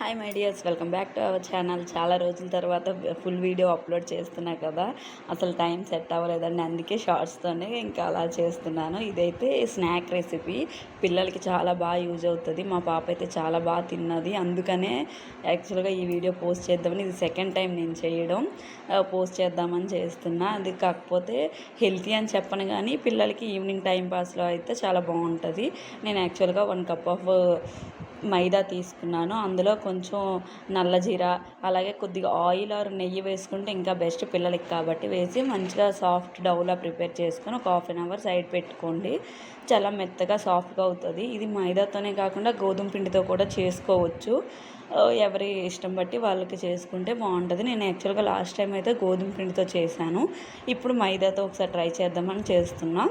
Hi my dears, welcome back to our channel. చాలా రోజుల తర్వాత ఫుల్ వీడియో అప్లోడ్ చేస్తున్నా కదా, అసలు టైం సెట్ అవ్వలేదండి. అందుకే షార్ట్స్తోనే ఇంకా అలా చేస్తున్నాను. ఇదైతే స్నాక్ రెసిపీ, పిల్లలకి చాలా బాగా యూజ్ అవుతుంది. మా పాప అయితే చాలా బాగా తిన్నది, అందుకనే యాక్చువల్గా ఈ వీడియో పోస్ట్ చేద్దామని. ఇది సెకండ్ టైం నేను చేయడం, పోస్ట్ చేద్దామని చేస్తున్నా. అది కాకపోతే హెల్తీ అని చెప్పను కానీ పిల్లలకి ఈవినింగ్ టైం పాస్లో అయితే చాలా బాగుంటుంది. నేను యాక్చువల్గా 1 కప్ ఆఫ్ మైదా తీసుకున్నాను. అందులో కొంచెం నల్ల జీర, అలాగే కొద్దిగా ఆయిల్ ఆర్ నెయ్యి వేసుకుంటే ఇంకా బెస్ట్ పిల్లలకి కాబట్టి, వేసి మంచిగా సాఫ్ట్ డౌలా ప్రిపేర్ చేసుకొని ఒక హాఫ్ అన్ అవర్ సైడ్ పెట్టుకోండి. చాలా మెత్తగా సాఫ్ట్గా అవుతుంది. ఇది మైదాతోనే కాకుండా గోధుమ పిండితో కూడా చేసుకోవచ్చు. ఎవరి ఇష్టం బట్టి వాళ్ళకి చేసుకుంటే బాగుంటుంది. నేను యాక్చువల్గా లాస్ట్ టైం అయితే గోధుమ పిండితో చేశాను. ఇప్పుడు మైదాతో ఒకసారి ట్రై చేద్దామని చేస్తున్నా.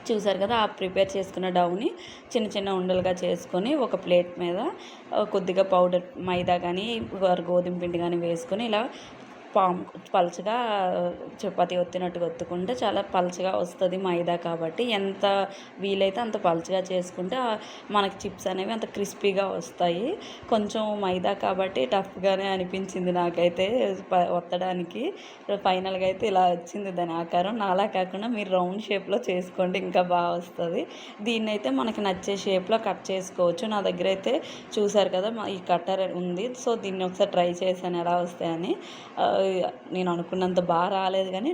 చూసారు కదా, ఆ ప్రిపేర్ చేసుకున్న డౌని చిన్న చిన్న ఉండలుగా చేసుకొని ఒక ప్లేట్ మీద కొద్దిగా పౌడర్ మైదా కానీ గోధుమ పిండి కానీ వేసుకొని ఇలా పలుచగా చపాతీ ఒత్తినట్టుగా ఒత్తుకుంటే చాలా పలుచగా వస్తుంది మైదా కాబట్టి. ఎంత వీలైతే అంత పలుచగా చేసుకుంటే మనకి చిప్స్ అనేవి అంత క్రిస్పీగా వస్తాయి. కొంచెం మైదా కాబట్టి టఫ్గానే అనిపించింది నాకైతే ఒత్తడానికి. ఫైనల్గా అయితే ఇలా వచ్చింది దాని ఆకారం. నాలా కాకుండా మీరు రౌండ్ షేప్లో చేసుకోండి, ఇంకా బాగా వస్తుంది. దీన్ని అయితే మనకి నచ్చే షేప్లో కట్ చేసుకోవచ్చు. నా దగ్గర అయితే చూసారు కదా, ఈ కట్టర్ ఉంది. సో దీన్ని ఒకసారి ట్రై చేశాను ఎలా వస్తాయని. నేను అనుకున్నంత బాగా రాలేదు కానీ